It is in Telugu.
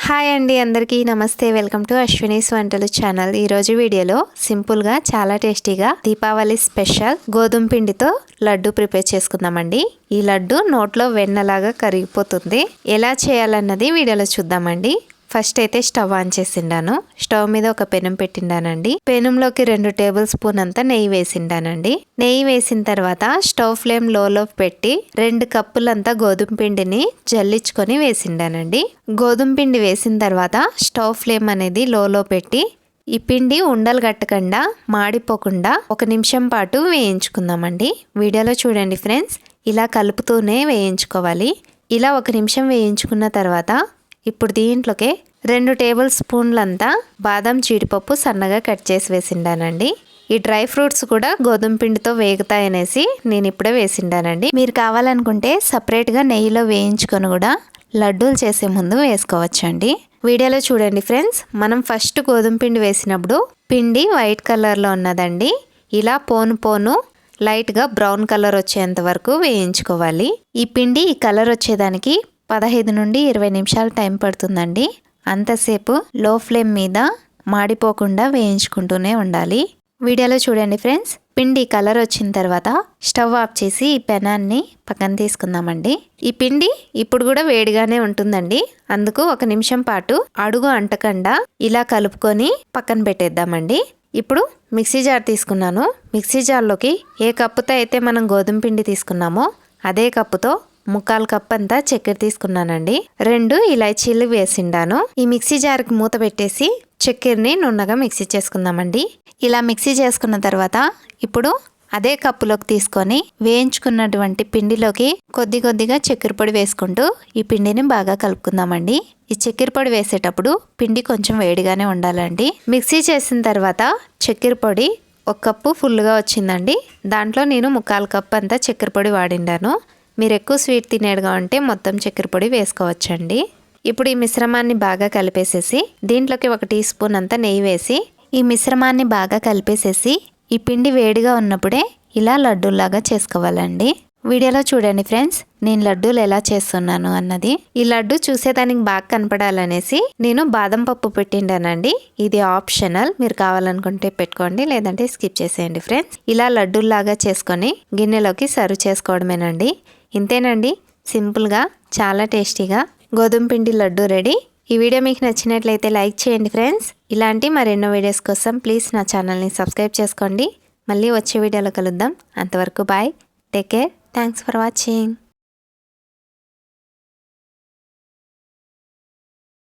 హాయ్ అండి, అందరికీ నమస్తే. వెల్కమ్ టు అశ్వినీస్ వంటలు ఛానల్. ఈరోజు వీడియోలో సింపుల్గా చాలా టేస్టీగా దీపావళి స్పెషల్ గోధుమ పిండితో లడ్డు ప్రిపేర్ చేసుకుందామండి. ఈ లడ్డు నోట్లో వెన్నలాగా కరిగిపోతుంది. ఎలా చేయాలన్నది వీడియోలో చూద్దామండి. ఫస్ట్ అయితే స్టవ్ ఆన్ చేసిండాను. స్టవ్ మీద ఒక పెనం పెట్టిండానండి. పెనంలోకి 2 టేబుల్ స్పూన్ అంతా నెయ్యి వేసిండానండి. నెయ్యి వేసిన తర్వాత స్టవ్ ఫ్లేమ్ లోలో పెట్టి 2 కప్పులంతా గోధుమ పిండిని జల్లించుకొని వేసిండానండి. గోధుమ పిండి వేసిన తర్వాత స్టవ్ ఫ్లేమ్ అనేది లోలో పెట్టి ఈ పిండి ఉండలు కట్టకుండా మాడిపోకుండా 1 నిమిషం పాటు వేయించుకుందామండి. వీడియోలో చూడండి ఫ్రెండ్స్, ఇలా కలుపుతూనే వేయించుకోవాలి. ఇలా 1 నిమిషం వేయించుకున్న తర్వాత ఇప్పుడు దీంట్లోకి 2 టేబుల్ స్పూన్లంతా బాదం జీడిపప్పు సన్నగా కట్ చేసి వేసిండానండి. ఈ డ్రై ఫ్రూట్స్ కూడా గోధుమ పిండితో వేగుతాయనేసి నేను ఇప్పుడే వేసిండానండి. మీరు కావాలనుకుంటే సపరేట్గా నెయ్యిలో వేయించుకొని కూడా లడ్డూలు చేసే ముందు వేసుకోవచ్చండి. వీడియోలో చూడండి ఫ్రెండ్స్, మనం ఫస్ట్ గోధుమ పిండి వేసినప్పుడు పిండి వైట్ కలర్లో ఉన్నదండి. ఇలా పోను లైట్గా బ్రౌన్ కలర్ వచ్చేంత వరకు వేయించుకోవాలి. ఈ పిండి ఈ కలర్ వచ్చేదానికి 15 నుండి 20 నిమిషాలు టైం పడుతుందండి. అంతసేపు లో ఫ్లేమ్ మీద మాడిపోకుండా వేయించుకుంటూనే ఉండాలి. వీడియోలో చూడండి ఫ్రెండ్స్, పిండి కలర్ వచ్చిన తర్వాత స్టవ్ ఆఫ్ చేసి ఈ పెనాన్ని పక్కన తీసుకుందామండి. ఈ పిండి ఇప్పుడు కూడా వేడిగానే ఉంటుందండి. అందుకు 1 నిమిషం పాటు అడుగు అంటకుండా ఇలా కలుపుకొని పక్కన పెట్టేద్దామండి. ఇప్పుడు మిక్సీ జార్ తీసుకున్నాను. మిక్సీ జార్లోకి ఏ కప్పుతో అయితే మనం గోధుమ పిండి తీసుకున్నామో అదే కప్పుతో 1/4 కప్ అంతా చక్కెర తీసుకున్నానండి. 2 ఇలాచీలు వేసిండాను. ఈ మిక్సీ జార్కి మూత పెట్టేసి చక్కెరని నున్నగా మిక్సీ చేసుకుందామండి. ఇలా మిక్సీ చేసుకున్న తర్వాత ఇప్పుడు అదే కప్పులోకి తీసుకొని వేయించుకున్నటువంటి పిండిలోకి కొద్దిగా చక్కెర పొడి వేసుకుంటూ ఈ పిండిని బాగా కలుపుకుందామండి. ఈ చక్కెర పొడి వేసేటప్పుడు పిండి కొంచెం వేడిగానే ఉండాలండి. మిక్సీ చేసిన తర్వాత చక్కెర పొడి 1 కప్పు ఫుల్గా వచ్చిందండి. దాంట్లో నేను 1/4 కప్ అంతా చక్కెర పొడి వాడిండాను. మీరు ఎక్కువ స్వీట్ తినేడుగా ఉంటే మొత్తం చక్కెర పొడి వేసుకోవచ్చండి. ఇప్పుడు ఈ మిశ్రమాన్ని బాగా కలిపేసేసి దీంట్లోకి 1 టీ స్పూన్ అంతా నెయ్యి వేసి ఈ మిశ్రమాన్ని బాగా కలిపేసేసి ఈ పిండి వేడిగా ఉన్నప్పుడే ఇలా లడ్డూలాగా చేసుకోవాలండి. వీడియోలో చూడండి ఫ్రెండ్స్, నేను లడ్డూలు ఎలా చేస్తున్నాను అన్నది. ఈ లడ్డు చూసేదానికి బాగా కనపడాలనేసి నేను బాదం పప్పు పెట్టిండానండి. ఇది ఆప్షనల్, మీరు కావాలనుకుంటే పెట్టుకోండి, లేదంటే స్కిప్ చేసేయండి ఫ్రెండ్స్. ఇలా లడ్డూలాగా చేసుకొని గిన్నెలోకి సర్వ్ చేసుకోవడమేనండి. ఇంతేనండి, సింపుల్గా చాలా టేస్టీగా గోధుమ పిండి లడ్డు రెడీ. ఈ వీడియో మీకు నచ్చినట్లయితే లైక్ చేయండి ఫ్రెండ్స్. ఇలాంటి మరెన్నో వీడియోస్ కోసం ప్లీజ్ నా ఛానల్ని సబ్స్క్రైబ్ చేసుకోండి. మళ్ళీ వచ్చే వీడియోలో కలుద్దాం. అంతవరకు bye, take care, thanks for watching.